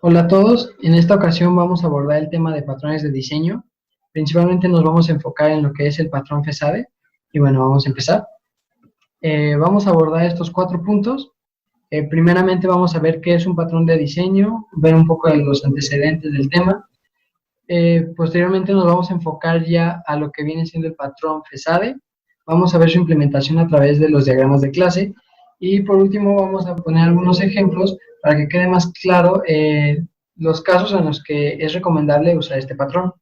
Hola a todos, en esta ocasión vamos a abordar el tema de patrones de diseño. Principalmente nos vamos a enfocar en lo que es el patrón FESADE. Y bueno, vamos a empezar. Vamos a abordar estos 4 puntos. Primeramente vamos a ver qué es un patrón de diseño, ver un poco de los antecedentes del tema. Posteriormente nos vamos a enfocar ya a lo que viene siendo el patrón FESADE. Vamos a ver su implementación a través de los diagramas de clase. Y por último vamos a poner algunos ejemplos para que quede más claro los casos en los que es recomendable usar este patrón.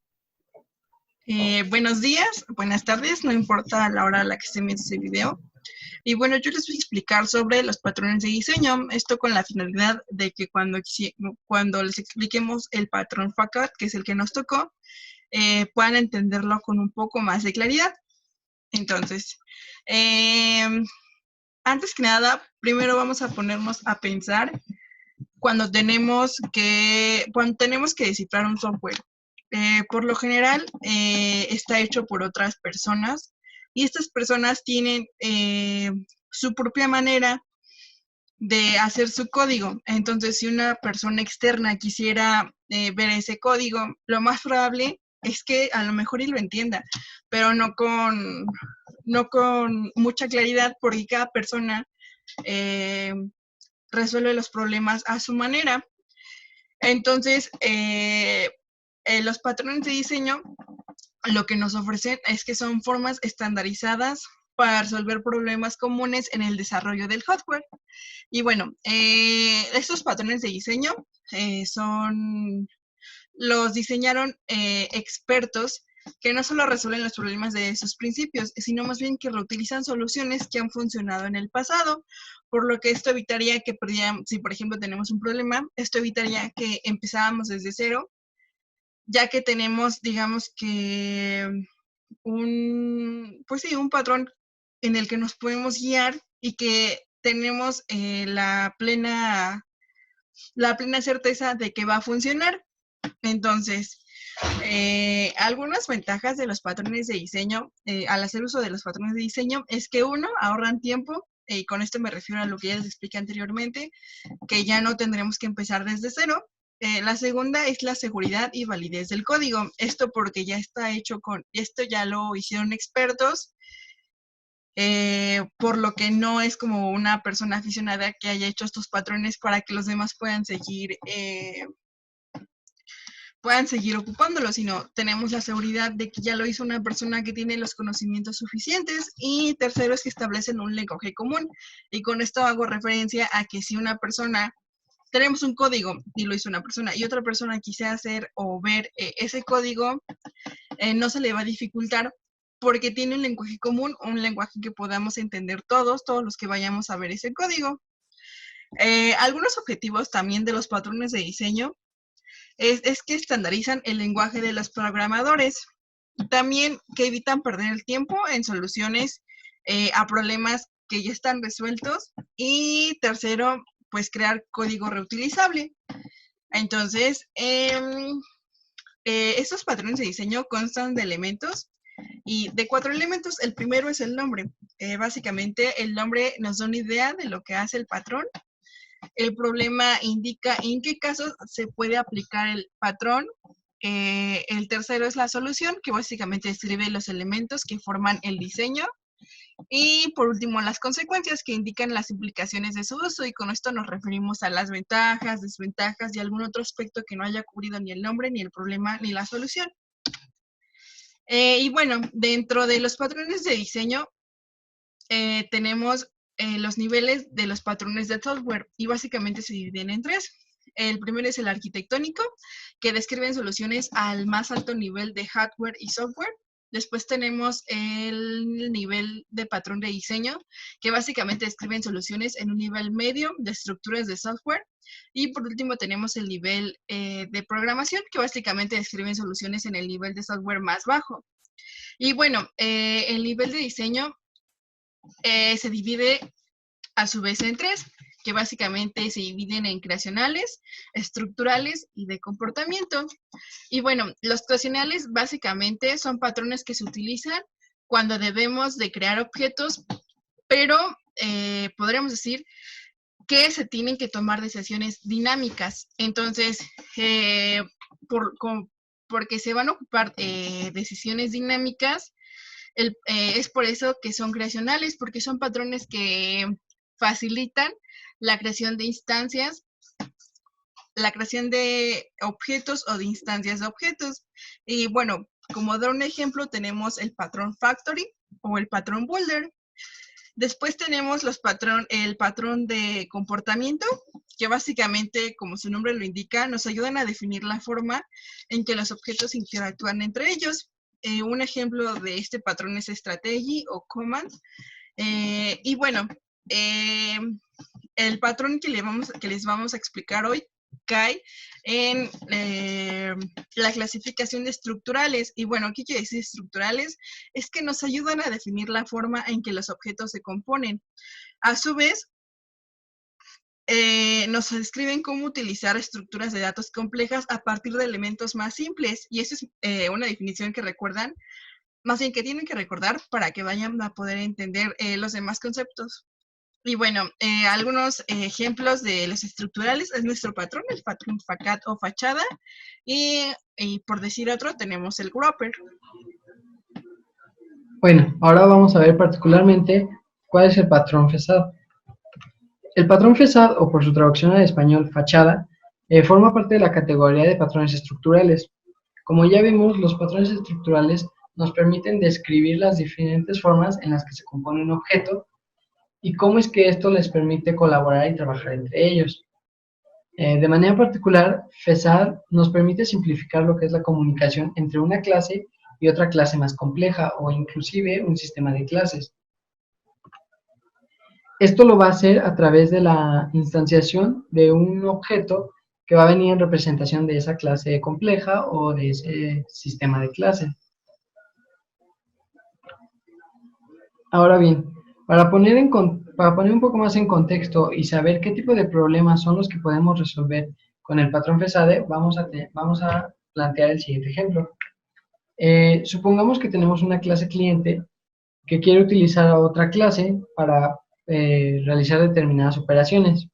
Buenos días, buenas tardes, no importa la hora a la que esté viendo este video. Y bueno, yo les voy a explicar sobre los patrones de diseño, esto con la finalidad de que cuando les expliquemos el patrón FACAD, que es el que nos tocó, puedan entenderlo con un poco más de claridad. Entonces, antes que nada, primero vamos a ponernos a pensar cuando tenemos que descifrar un software. Por lo general, está hecho por otras personas y estas personas tienen su propia manera de hacer su código. Entonces, si una persona externa quisiera ver ese código, lo más probable es que a lo mejor y lo entienda, pero no con mucha claridad, porque cada persona resuelve los problemas a su manera. Entonces, los patrones de diseño lo que nos ofrecen es que son formas estandarizadas para resolver problemas comunes en el desarrollo del hardware. Y bueno, estos patrones de diseño los diseñaron expertos que no solo resuelven los problemas de sus principios, sino más bien que reutilizan soluciones que han funcionado en el pasado, por lo que esto evitaría que si por ejemplo tenemos un problema, esto evitaría que empezáramos desde cero, ya que tenemos, digamos que, pues sí, un patrón en el que nos podemos guiar y que tenemos la plena certeza de que va a funcionar. Entonces, algunas ventajas de los patrones de diseño, al hacer uso de los patrones de diseño, es que uno, ahorran tiempo, y con esto me refiero a lo que ya les expliqué anteriormente, que ya no tendremos que empezar desde cero. La segunda es la seguridad y validez del código. Esto porque ya está hecho esto ya lo hicieron expertos, por lo que no es como una persona aficionada que haya hecho estos patrones para que los demás puedan seguir ocupándolo, sino tenemos la seguridad de que ya lo hizo una persona que tiene los conocimientos suficientes. Y tercero es que establecen un lenguaje común. Y con esto hago referencia a que si una persona, tenemos un código y lo hizo una persona y otra persona quisiera hacer o ver ese código, no se le va a dificultar porque tiene un lenguaje común, un lenguaje que podamos entender todos los que vayamos a ver ese código. Algunos objetivos también de los patrones de diseño es que estandarizan el lenguaje de los programadores. También que evitan perder el tiempo en soluciones a problemas que ya están resueltos. Y tercero, pues crear código reutilizable. Entonces, estos patrones de diseño constan de elementos y de 4 elementos. El primero es el nombre. Básicamente, el nombre nos da una idea de lo que hace el patrón. El problema indica en qué casos se puede aplicar el patrón. El tercero es la solución, que básicamente describe los elementos que forman el diseño. Y por último, las consecuencias, que indican las implicaciones de su uso, y con esto nos referimos a las ventajas, desventajas y algún otro aspecto que no haya cubrido ni el nombre, ni el problema, ni la solución. Y bueno, dentro de los patrones de diseño tenemos los niveles de los patrones de software, y básicamente se dividen en 3. El primero es el arquitectónico, que describen soluciones al más alto nivel de hardware y software. Después tenemos el nivel de patrón de diseño, que básicamente describen soluciones en un nivel medio de estructuras de software. Y por último tenemos el nivel de programación, que básicamente describen soluciones en el nivel de software más bajo. Y bueno, el nivel de diseño se divide a su vez en 3, que básicamente se dividen en creacionales, estructurales y de comportamiento. Y bueno, los creacionales básicamente son patrones que se utilizan cuando debemos de crear objetos, pero podríamos decir que se tienen que tomar decisiones dinámicas. Entonces, porque se van a ocupar decisiones dinámicas, es por eso que son creacionales, porque son patrones que facilitan la creación de instancias, la creación de objetos o de instancias de objetos. Y bueno, como dar un ejemplo, tenemos el patrón factory o el patrón Boulder. Después tenemos el patrón de comportamiento, que básicamente, como su nombre lo indica, nos ayudan a definir la forma en que los objetos interactúan entre ellos. Un ejemplo de este patrón es strategy o command. Y bueno, el patrón que les vamos a explicar hoy cae en la clasificación de estructurales. Y bueno, ¿qué quiere decir estructurales? Es que nos ayudan a definir la forma en que los objetos se componen. A su vez, nos describen cómo utilizar estructuras de datos complejas a partir de elementos más simples. Y esa es una definición que recuerdan, más bien que tienen que recordar para que vayan a poder entender los demás conceptos. Y bueno, algunos ejemplos de los estructurales es nuestro patrón, el patrón facade o fachada, y por decir otro, tenemos el grouper. Bueno, ahora vamos a ver particularmente cuál es el patrón facade. El patrón facade, o por su traducción al español, fachada, forma parte de la categoría de patrones estructurales. Como ya vimos, los patrones estructurales nos permiten describir las diferentes formas en las que se compone un objeto y cómo es que esto les permite colaborar y trabajar entre ellos. De manera particular, facade nos permite simplificar lo que es la comunicación entre una clase y otra clase más compleja o inclusive un sistema de clases. Esto lo va a hacer a través de la instanciación de un objeto que va a venir en representación de esa clase compleja o de ese sistema de clases. Ahora bien, para poner un poco más en contexto y saber qué tipo de problemas son los que podemos resolver con el patrón facade, vamos a plantear el siguiente ejemplo. Supongamos que tenemos una clase cliente que quiere utilizar a otra clase para realizar determinadas operaciones.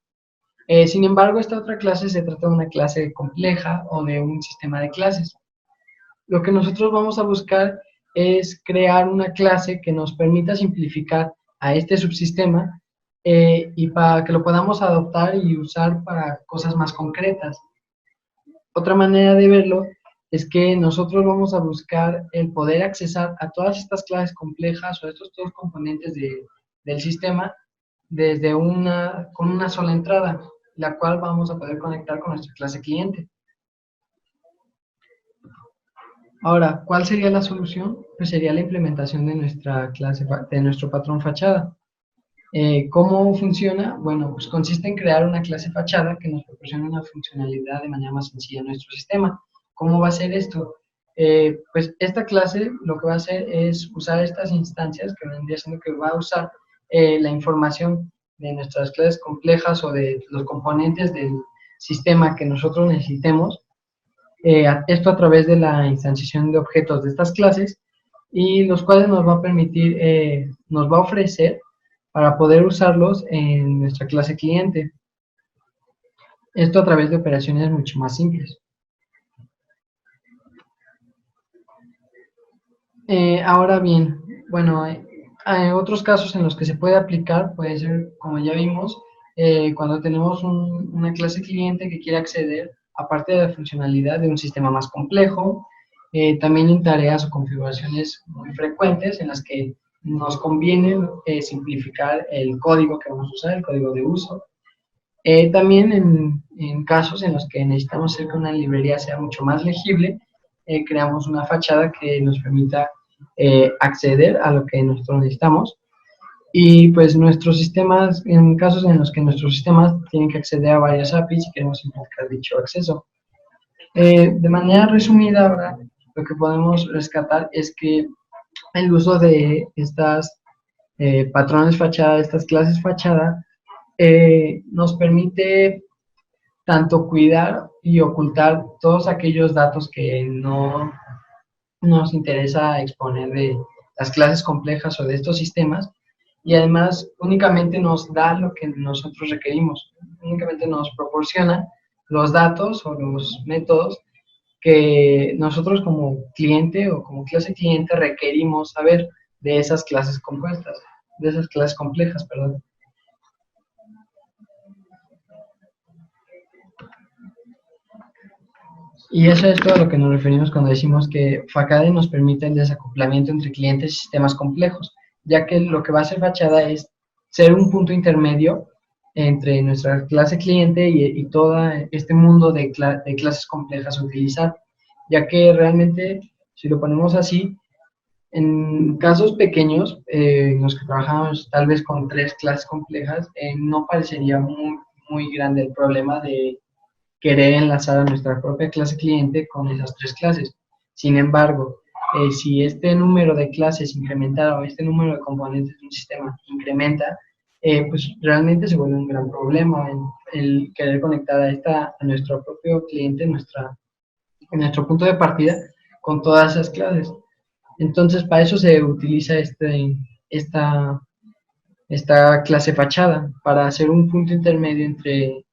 Sin embargo, esta otra clase se trata de una clase compleja o de un sistema de clases. Lo que nosotros vamos a buscar es crear una clase que nos permita simplificar a este subsistema y para que lo podamos adoptar y usar para cosas más concretas. Otra manera de verlo es que nosotros vamos a buscar el poder accesar a todas estas clases complejas o a estos dos componentes del sistema con una sola entrada, la cual vamos a poder conectar con nuestra clase cliente. Ahora, ¿cuál sería la solución? Pues sería la implementación de nuestro patrón fachada. ¿Cómo funciona? Bueno, pues consiste en crear una clase fachada que nos proporcione una funcionalidad de manera más sencilla en nuestro sistema. ¿Cómo va a ser esto? Pues esta clase lo que va a hacer es usar estas instancias que vendría siendo que va a usar la información de nuestras clases complejas o de los componentes del sistema que nosotros necesitemos, esto a través de la instanciación de objetos de estas clases, y los cuales nos va a permitir, nos va a ofrecer para poder usarlos en nuestra clase cliente. Esto a través de operaciones mucho más simples. Ahora bien, bueno, hay otros casos en los que se puede aplicar, puede ser, como ya vimos, cuando tenemos una clase cliente que quiere acceder, aparte de la funcionalidad de un sistema más complejo, también en tareas o configuraciones muy frecuentes en las que nos conviene simplificar el código que vamos a usar, el código de uso. También en casos en los que necesitamos hacer que una librería sea mucho más legible, creamos una fachada que nos permita acceder a lo que nosotros necesitamos. Y pues nuestros sistemas, en casos en los que nuestros sistemas tienen que acceder a varias APIs y queremos simplificar dicho acceso. De manera resumida, ahora lo que podemos rescatar es que el uso de estas patrones fachada, estas clases fachada, nos permite tanto cuidar y ocultar todos aquellos datos que no nos interesa exponer de las clases complejas o de estos sistemas, y además únicamente nos da lo que nosotros requerimos, únicamente nos proporciona los datos o los métodos que nosotros como cliente o como clase cliente requerimos saber de esas clases compuestas, de esas clases complejas, perdón. Y eso es todo a lo que nos referimos cuando decimos que Facade nos permite el desacoplamiento entre clientes y sistemas complejos, ya que lo que va a hacer Fachada es ser un punto intermedio entre nuestra clase cliente y todo este mundo de clases complejas a utilizar, ya que realmente, si lo ponemos así, en casos pequeños, en los que trabajamos tal vez con 3 clases complejas, no parecería muy grande el problema de querer enlazar a nuestra propia clase cliente con esas 3 clases. Sin embargo, si este número de clases incrementara o este número de componentes de un sistema incrementa, pues realmente se vuelve un gran problema el querer conectar a nuestro propio cliente, en nuestro punto de partida, con todas esas clases. Entonces, para eso se utiliza esta clase fachada, para hacer un punto intermedio entre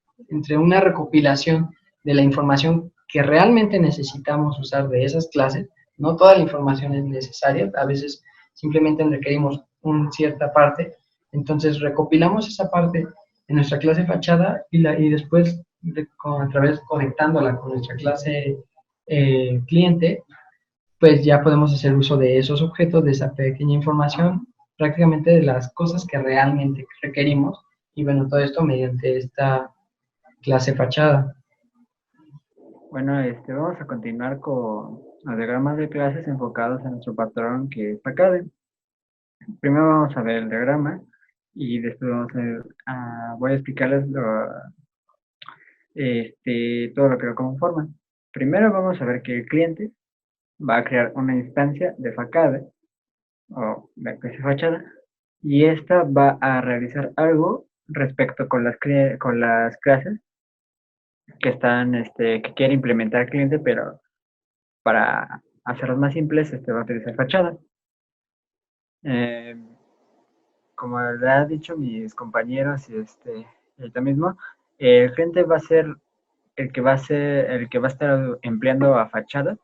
una recopilación de la información que realmente necesitamos usar de esas clases. No toda la información es necesaria, a veces simplemente requerimos una cierta parte, entonces recopilamos esa parte en nuestra clase fachada y después a través conectándola con nuestra clase cliente, pues ya podemos hacer uso de esos objetos, de esa pequeña información, prácticamente de las cosas que realmente requerimos, y bueno, todo esto mediante esta clase fachada. Bueno, vamos a continuar con los diagramas de clases enfocados en nuestro patrón que es Facade. Primero vamos a ver el diagrama y después voy a explicarles todo lo que lo conforma. Primero vamos a ver que el cliente va a crear una instancia de Facade o la clase fachada y esta va a realizar algo respecto con las clases que que quiere implementar el cliente, pero para hacerlos más simples, va a utilizar fachada. Como le han dicho mis compañeros y ahorita mismo, el cliente va a ser el que va a estar empleando a fachada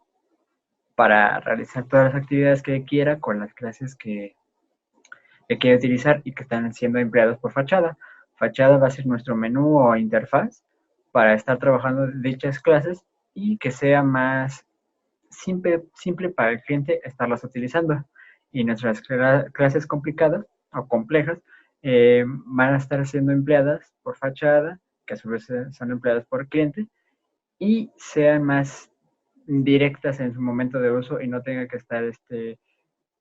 para realizar todas las actividades que quiera con las clases que quiere utilizar y que están siendo empleados por fachada. Fachada va a ser nuestro menú o interfaz para estar trabajando dichas clases y que sea más simple para el cliente estarlas utilizando. Y nuestras clases complicadas o complejas van a estar siendo empleadas por fachada, que a su vez son empleadas por cliente, y sean más directas en su momento de uso y no tenga que estar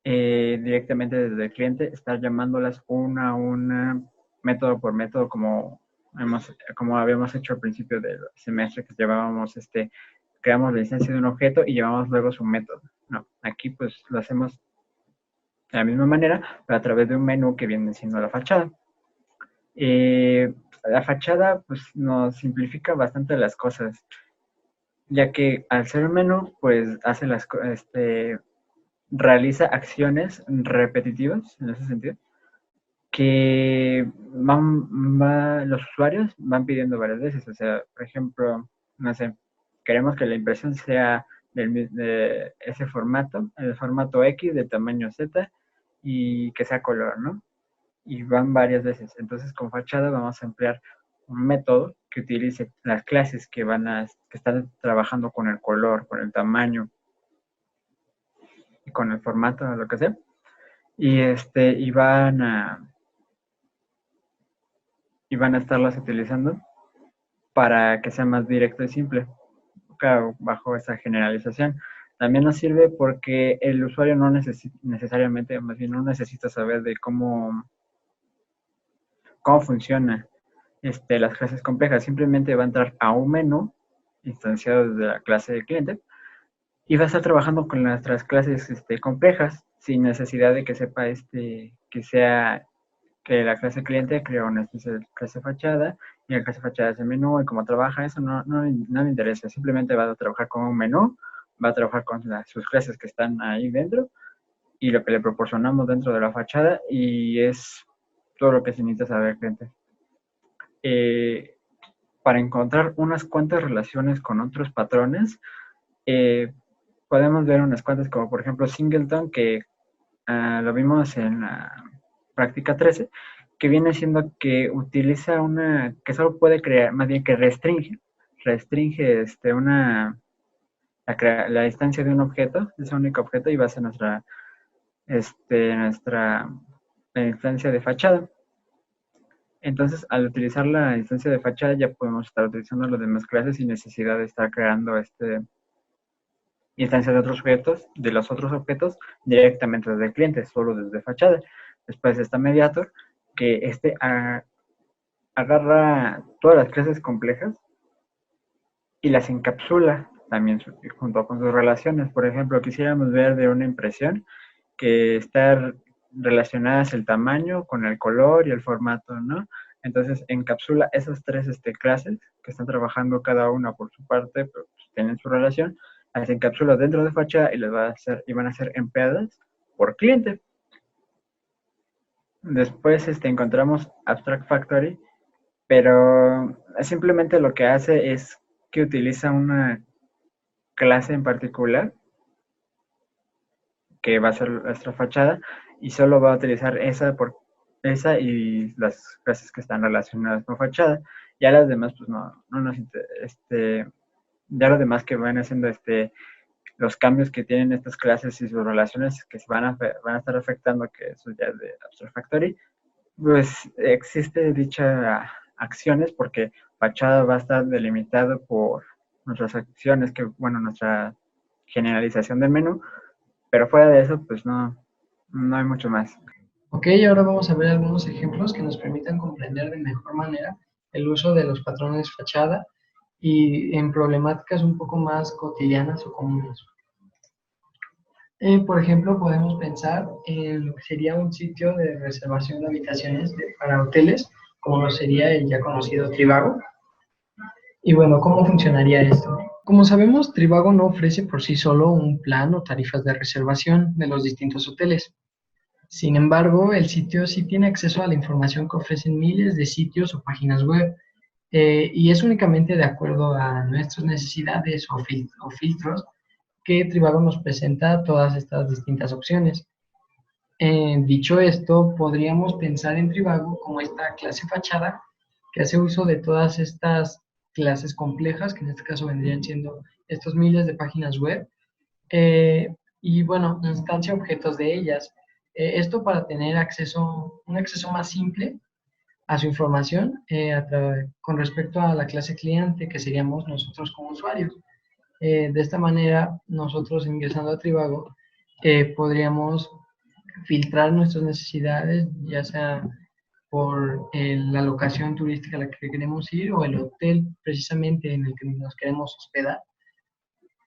directamente desde el cliente, estar llamándolas una a una, método por método, como habíamos hecho al principio del semestre, que llevábamos creamos la instancia de un objeto y llevamos luego su método. No, aquí pues lo hacemos de la misma manera, pero a través de un menú que viene siendo la fachada. La fachada pues nos simplifica bastante las cosas, ya que al ser un menú pues hace realiza acciones repetitivas en ese sentido, que los usuarios van pidiendo varias veces. O sea, por ejemplo, no sé, queremos que la impresión sea de ese formato, el formato X de tamaño Z y que sea color, ¿no? Y van varias veces. Entonces, con fachada vamos a emplear un método que utilice las clases que están trabajando con el color, con el tamaño, con el formato, lo que sea. Y van a estarlas utilizando para que sea más directo y simple, claro, bajo esa generalización. También nos sirve porque el usuario no necesariamente, más bien no necesita saber de cómo funciona las clases complejas. Simplemente va a entrar a un menú instanciado desde la clase de cliente y va a estar trabajando con nuestras clases complejas sin necesidad de que sepa que la clase cliente crea una especie de clase fachada y la clase fachada es el menú y cómo trabaja eso no le interesa. Simplemente va a trabajar con un menú, va a trabajar con sus clases que están ahí dentro y lo que le proporcionamos dentro de la fachada, y es todo lo que se necesita saber, gente. Para encontrar unas cuantas relaciones con otros patrones, podemos ver unas cuantas, como por ejemplo Singleton, que lo vimos en la práctica 13, que viene siendo que utiliza que solo puede crear, más bien que restringe la distancia de un objeto, ese único objeto, y va a ser nuestra la instancia de fachada. Entonces, al utilizar la instancia de fachada, ya podemos estar utilizando las demás clases sin necesidad de estar creando instancias de los otros objetos directamente desde el cliente, solo desde fachada. Después está Mediator, que agarra todas las clases complejas y las encapsula también junto con sus relaciones. Por ejemplo, quisiéramos ver de una impresión que está relacionadas el tamaño con el color y el formato, ¿no? Entonces encapsula esas tres clases que están trabajando cada una por su parte, pero pues, tienen su relación, las encapsula dentro de fachada y van a ser empleadas por cliente. Después encontramos Abstract Factory, pero simplemente lo que hace es que utiliza una clase en particular que va a ser nuestra fachada y solo va a utilizar esa y las clases que están relacionadas con fachada. Ya las demás, pues no nos ya lo demás que van haciendo los cambios que tienen estas clases y sus relaciones que van a estar afectando, que eso ya es de Abstract Factory, pues existe dichas acciones porque fachada va a estar delimitado por nuestras acciones, nuestra generalización del menú, pero fuera de eso, pues no hay mucho más. Ok, ahora vamos a ver algunos ejemplos que nos permitan comprender de mejor manera el uso de los patrones fachada y en problemáticas un poco más cotidianas o comunes. Por ejemplo, podemos pensar en lo que sería un sitio de reservación de habitaciones para hoteles, como lo sería el ya conocido Trivago. Y bueno, ¿cómo funcionaría esto? Como sabemos, Trivago no ofrece por sí solo un plan o tarifas de reservación de los distintos hoteles. Sin embargo, el sitio sí tiene acceso a la información que ofrecen miles de sitios o páginas web, y es únicamente de acuerdo a nuestras necesidades o filtros que Trivago nos presenta todas estas distintas opciones. Dicho esto, podríamos pensar en Trivago como esta clase fachada que hace uso de todas estas clases complejas, que en este caso vendrían siendo estos miles de páginas web, y bueno, instancia objetos de ellas. Esto para tener un acceso más simple a su información con respecto a la clase cliente, que seríamos nosotros como usuarios. De esta manera, nosotros ingresando a Trivago, podríamos filtrar nuestras necesidades, ya sea por la locación turística a la que queremos ir o el hotel precisamente en el que nos queremos hospedar.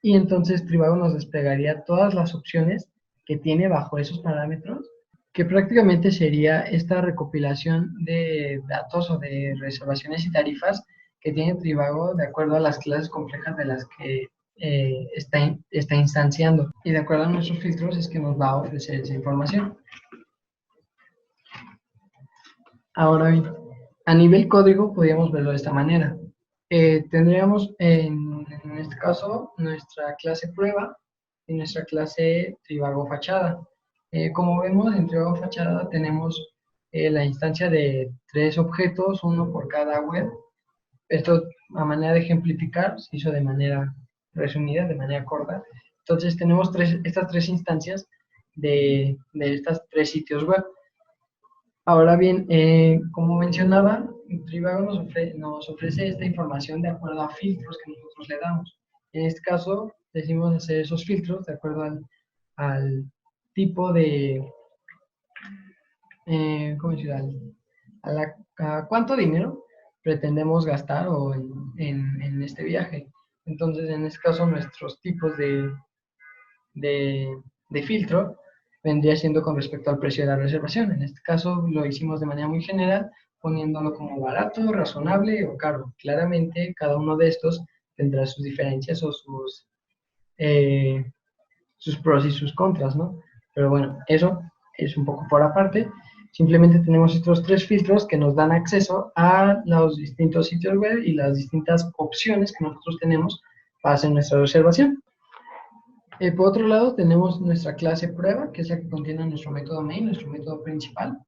Y entonces Trivago nos desplegaría todas las opciones que tiene bajo esos parámetros, que prácticamente sería esta recopilación de datos o de reservaciones y tarifas que tiene Trivago de acuerdo a las clases complejas de las que está instanciando. Y de acuerdo a nuestros filtros es que nos va a ofrecer esa información. Ahora bien, a nivel código podríamos verlo de esta manera. Tendríamos en este caso nuestra clase prueba y nuestra clase Trivago fachada. Como vemos en Trivago fachada tenemos la instancia de 3 objetos, uno por cada web. Esto a manera de ejemplificar se hizo de manera resumida, de manera corta. Entonces tenemos estas 3 instancias de estos 3 sitios web. Ahora bien, como mencionaba, Trivago nos ofrece esta información de acuerdo a filtros que nosotros le damos. En este caso, decimos hacer esos filtros de acuerdo al tipo de, ¿cómo decir? A cuánto dinero pretendemos gastar en este viaje. Entonces, en este caso, nuestros tipos de filtro vendría siendo con respecto al precio de la reservación. En este caso lo hicimos de manera muy general, poniéndolo como barato, razonable o caro. Claramente cada uno de estos tendrá sus diferencias o sus pros y sus contras, ¿no? Pero bueno, eso es un poco por aparte. Simplemente tenemos estos 3 filtros que nos dan acceso a los distintos sitios web y las distintas opciones que nosotros tenemos para hacer nuestra reservación. Por otro lado, tenemos nuestra clase prueba, que es la que contiene nuestro método main, nuestro método principal.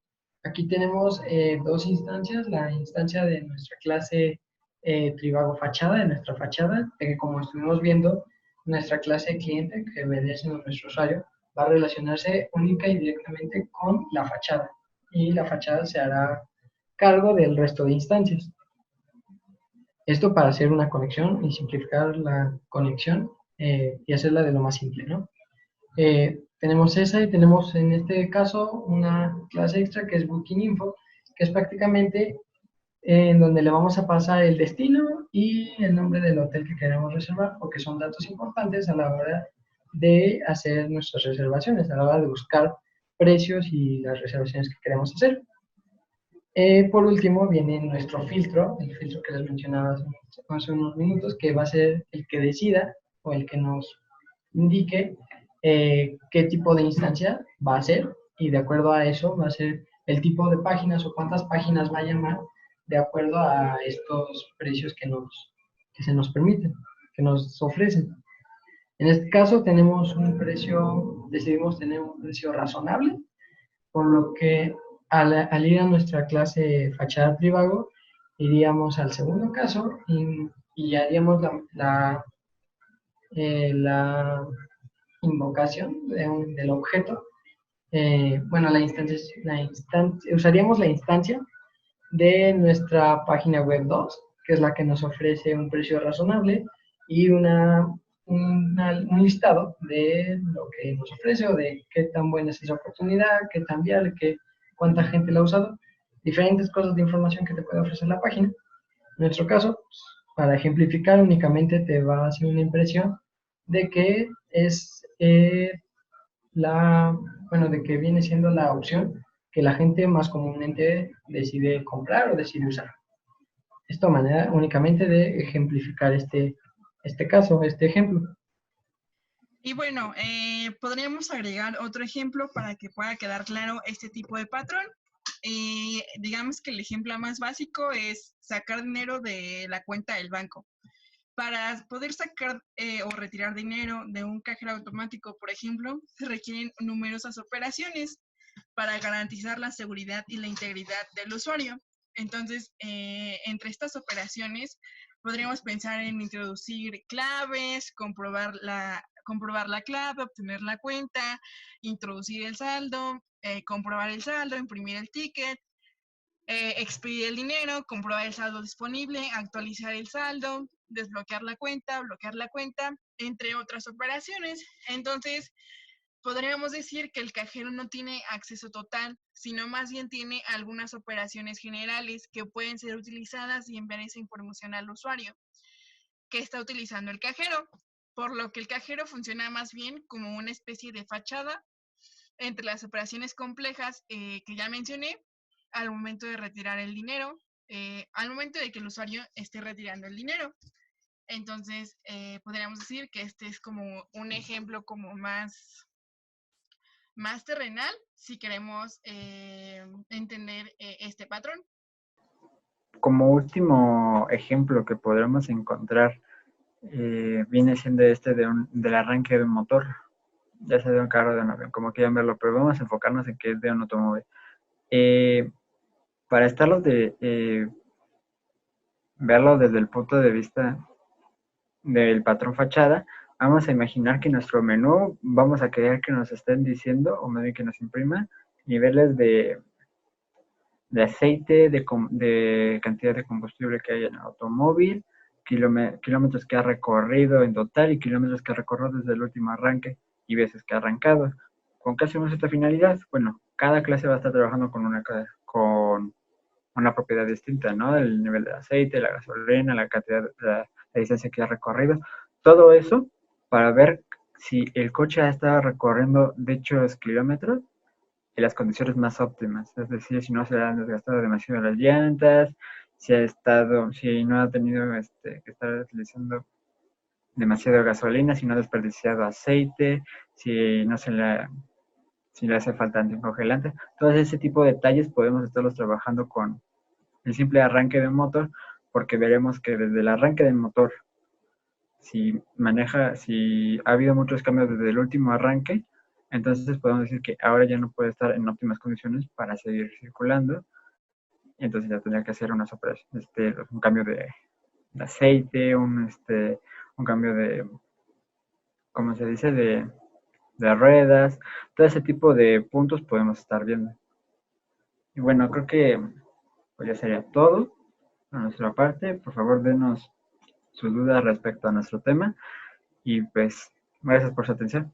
Aquí tenemos 2 instancias, la instancia de nuestra clase Trivago fachada, de nuestra fachada, que como estuvimos viendo, nuestra clase cliente, que vendría siendo nuestro usuario, va a relacionarse única y directamente con la fachada, y la fachada se hará cargo del resto de instancias. Esto para hacer una conexión y simplificar la conexión y hacerla de lo más simple, ¿no? Tenemos esa y tenemos en este caso una clase extra que es Booking Info, que es prácticamente en donde le vamos a pasar el destino y el nombre del hotel que queremos reservar, porque son datos importantes a la hora de hacer nuestras reservaciones, a la hora de buscar precios y las reservaciones que queremos hacer. Por último viene nuestro filtro, el filtro que les mencionaba hace unos minutos, que va a ser el que decida o el que nos indique qué tipo de instancia va a ser, y de acuerdo a eso va a ser el tipo de páginas o cuántas páginas va a llamar de acuerdo a estos precios que se nos permiten, que nos ofrecen. En este caso tenemos un precio, decidimos tener un precio razonable, por lo que al ir a nuestra clase fachada Trivago, iríamos al segundo caso y haríamos la invocación del objeto. Bueno, usaríamos la instancia de nuestra página web 2, que es la que nos ofrece un precio razonable y un listado de lo que nos ofrece o de qué tan buena es esa oportunidad, qué tan viable, cuánta gente la ha usado, diferentes cosas de información que te puede ofrecer la página. En nuestro caso, para ejemplificar, únicamente te va a hacer una impresión de que es de que viene siendo la opción que la gente más comúnmente decide comprar o decide usar. Esta manera únicamente de ejemplificar este caso, este ejemplo. Y bueno, podríamos agregar otro ejemplo para que pueda quedar claro este tipo de patrón. Digamos que el ejemplo más básico es sacar dinero de la cuenta del banco. Para poder sacar o retirar dinero de un cajero automático, por ejemplo, se requieren numerosas operaciones para garantizar la seguridad y la integridad del usuario. Entonces, entre estas operaciones, podríamos pensar en introducir claves, comprobar la clave, obtener la cuenta, introducir el saldo, comprobar el saldo, imprimir el ticket, expedir el dinero, comprobar el saldo disponible, actualizar el saldo, desbloquear la cuenta, bloquear la cuenta, entre otras operaciones. Entonces, podríamos decir que el cajero no tiene acceso total, sino más bien tiene algunas operaciones generales que pueden ser utilizadas y enviar esa información al usuario que está utilizando el cajero, por lo que el cajero funciona más bien como una especie de fachada entre las operaciones complejas que ya mencioné al momento de retirar el dinero, al momento de que el usuario esté retirando el dinero. Entonces, podríamos decir que este es como un ejemplo como más terrenal si queremos entender este patrón. Como último ejemplo que podremos encontrar, viene siendo del arranque de un motor, ya sea de un carro o de un avión, como quieran verlo, pero vamos a enfocarnos en que es de un automóvil. Para verlo desde el punto de vista del patrón fachada, vamos a imaginar que nuestro menú vamos a querer que nos estén diciendo, o más bien que nos imprima, niveles de aceite, de cantidad de combustible que hay en el automóvil, kilómetros que ha recorrido en total y kilómetros que ha recorrido desde el último arranque y veces que ha arrancado. ¿Con qué hacemos esta finalidad? Bueno, cada clase va a estar trabajando con una propiedad distinta, ¿no? El nivel de aceite, la gasolina, la cantidad, la distancia que ha recorrido. Todo eso para ver si el coche ha estado recorriendo dichos kilómetros en las condiciones más óptimas. Es decir, si no se le han desgastado demasiado las llantas, si no ha tenido que estar utilizando demasiado gasolina, si no ha desperdiciado aceite, si no se le si le hace falta anticongelante. Todo ese tipo de detalles podemos estarlos trabajando con el simple arranque de un motor, porque veremos que desde el arranque del motor, si ha habido muchos cambios desde el último arranque, entonces podemos decir que ahora ya no puede estar en óptimas condiciones para seguir circulando, y entonces ya tendría que hacer unas operaciones, un cambio de aceite, un cambio de, ¿cómo se dice?, de ruedas, todo ese tipo de puntos podemos estar viendo. Y bueno, creo que pues ya sería todo de nuestra parte. Por favor, denos sus dudas respecto a nuestro tema y pues gracias por su atención.